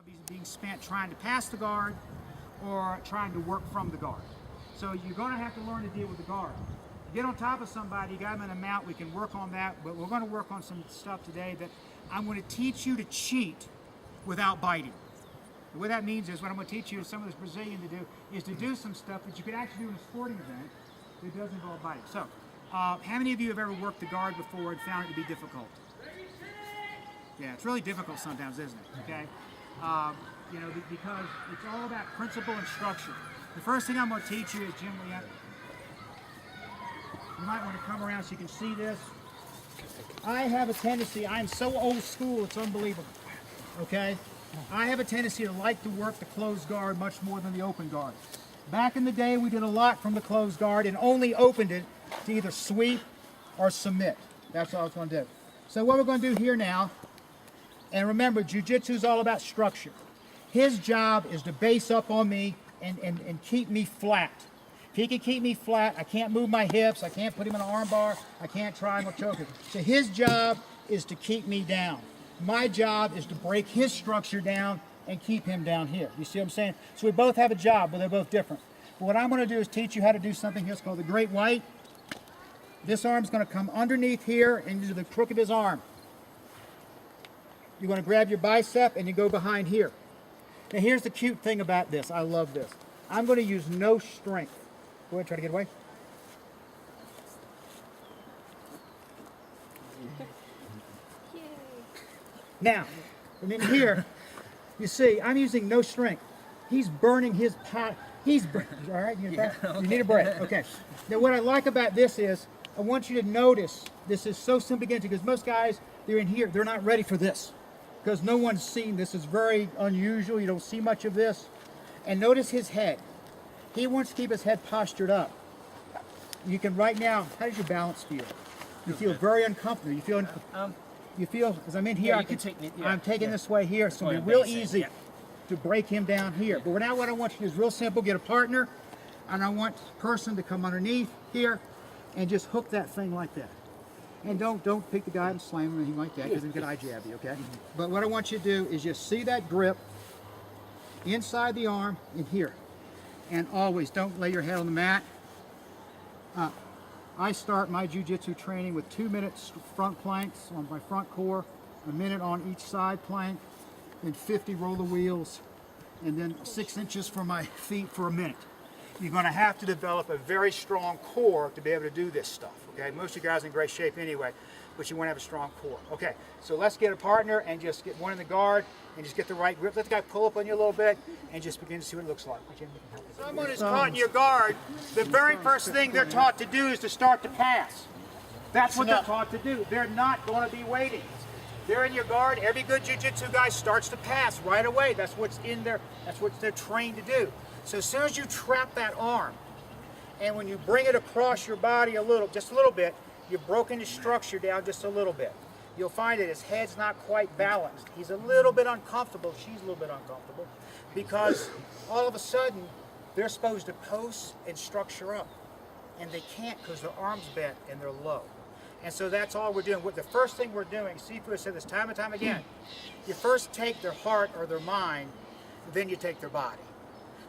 Being spent trying to pass the guard or trying to work from the guard. So you're going to have to learn to deal with the guard. Get on top of somebody, you got them in a mount, we can work on that, but we're going to work on some stuff today that I'm going to teach you to cheat without biting. And what that means is, what I'm going to teach you, some of this Brazilian to do, is to do some stuff that you could actually do in a sporting event that doesn't involve biting. So, how many of you have ever worked the guard before and found it to be difficult? Yeah, it's really difficult sometimes, isn't it? Okay? You know, because it's all about principle and structure. The first thing I'm going to teach you is generally, you might want to come around so you can see this. I have a tendency, I'm so old school, it's unbelievable, okay? I have a tendency to like to work the closed guard much more than the open guard. Back in the day, we did a lot from the closed guard and only opened it to either sweep or submit. That's all I was going to do. So what we're going to do here now, and remember, Jiu-Jitsu is all about structure. His job is to base up on me and keep me flat. If he can keep me flat, I can't move my hips, I can't put him in an arm bar, I can't triangle choke him. So his job is to keep me down. My job is to break his structure down and keep him down here. You see what I'm saying? So we both have a job, but they're both different. But what I'm going to do is teach you how to do something here. It's called the Great White. This arm's going to come underneath here and into the crook of his arm. You're going to grab your bicep and you go behind here. Now here's the cute thing about this. I love this. I'm going to use no strength. Go ahead, try to get away. Now, and then here, you see, I'm using no strength. He's burning his pot. All right, you need that? You need a break. Okay. Now what I like about this is, I want you to notice, this is so simple again, because most guys, they're in here, they're not ready for this. Because no one's seen this. Is very unusual. You don't see much of this. And notice his head. He wants to keep his head postured up. You can right now, how does your balance feel? You feel very uncomfortable. You feel, as I'm in here, yeah, I'm taking this way here, so it'll be real easy to break him down here. But now what I want you to do is real simple, get a partner, and I want a person to come underneath here and just hook that thing like that. And don't pick the guy and slam him or anything like that, because he can eye jab you, okay? But what I want you to do is just see that grip inside the arm and here. And always don't lay your head on the mat. I start my jiu-jitsu training with 2 minutes front planks on my front core, a minute on each side plank, then 50 roller wheels, and then 6 inches for my feet for a minute. You're going to have to develop a very strong core to be able to do this stuff, okay? Most of you guys are in great shape anyway, but you want to have a strong core. Okay, so let's get a partner and just get one in the guard and just get the right grip. Let the guy pull up on you a little bit and just begin to see what it looks like. Someone is caught in your guard, the very first thing they're taught to do is to start to pass. That's what they're taught to do. They're not going to be waiting. They're in your guard. Every good jiu-jitsu guy starts to pass right away. That's what's in there. That's what they're trained to do. So as soon as you trap that arm, and when you bring it across your body just a little bit, you've broken his structure down just a little bit. You'll find that his head's not quite balanced. He's a little bit uncomfortable. She's a little bit uncomfortable because all of a sudden they're supposed to post and structure up, and they can't because their arm's bent and they're low. And so that's all we're doing. The first thing we're doing, Sifu has said this time and time again, you first take their heart or their mind, then you take their body.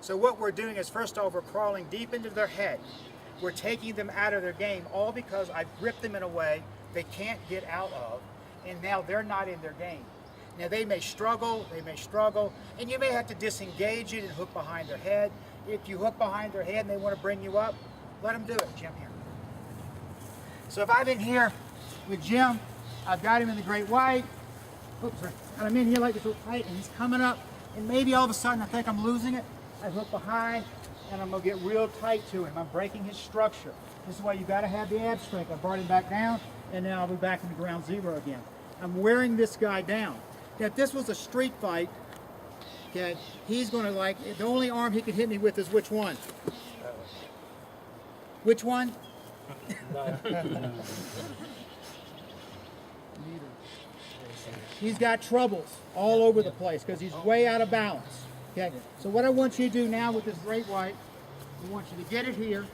So what we're doing is, first off, we're crawling deep into their head. We're taking them out of their game, all because I've gripped them in a way they can't get out of, and now they're not in their game. Now they may struggle, and you may have to disengage it and hook behind their head. If you hook behind their head and they want to bring you up, let them do it. Jim here. So if I'm in here with Jim, I've got him in the Great White, oops, sorry, and I'm in here like this real tight, and he's coming up, and maybe all of a sudden I think I'm losing it. I hook behind, and I'm going to get real tight to him. I'm breaking his structure. This is why you've got to have the ab strength. I brought him back down, and now I'll be back into ground zero again. I'm wearing this guy down. Now, if this was a street fight, okay, he's going to the only arm he could hit me with is which one? Which one? He's got troubles all over the place because he's way out of balance. Okay, so what I want you to do now with this Great White, I want you to get it here.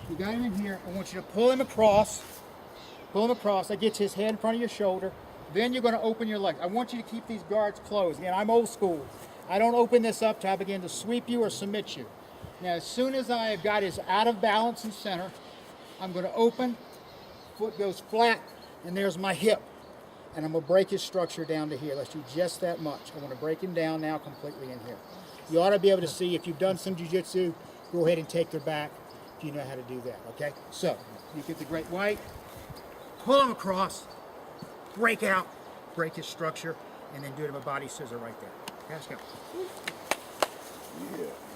You got him in here. I want you to pull him across. Pull him across. That gets his head in front of your shoulder. Then you're going to open your legs. I want you to keep these guards closed. Again, I'm old school. I don't open this up till I begin to sweep you or submit you. Now, as soon as I have got his out of balance and center, I'm going to open, foot goes flat, and there's my hip. And I'm going to break his structure down to here. Let's do just that much. I want to break him down now completely in here. You ought to be able to see, if you've done some jiu-jitsu, go ahead and take their back if you know how to do that, okay? So, you get the great white, pull him across, break out, break his structure, and then do it with a body scissor right there. Okay, let's go. Yeah.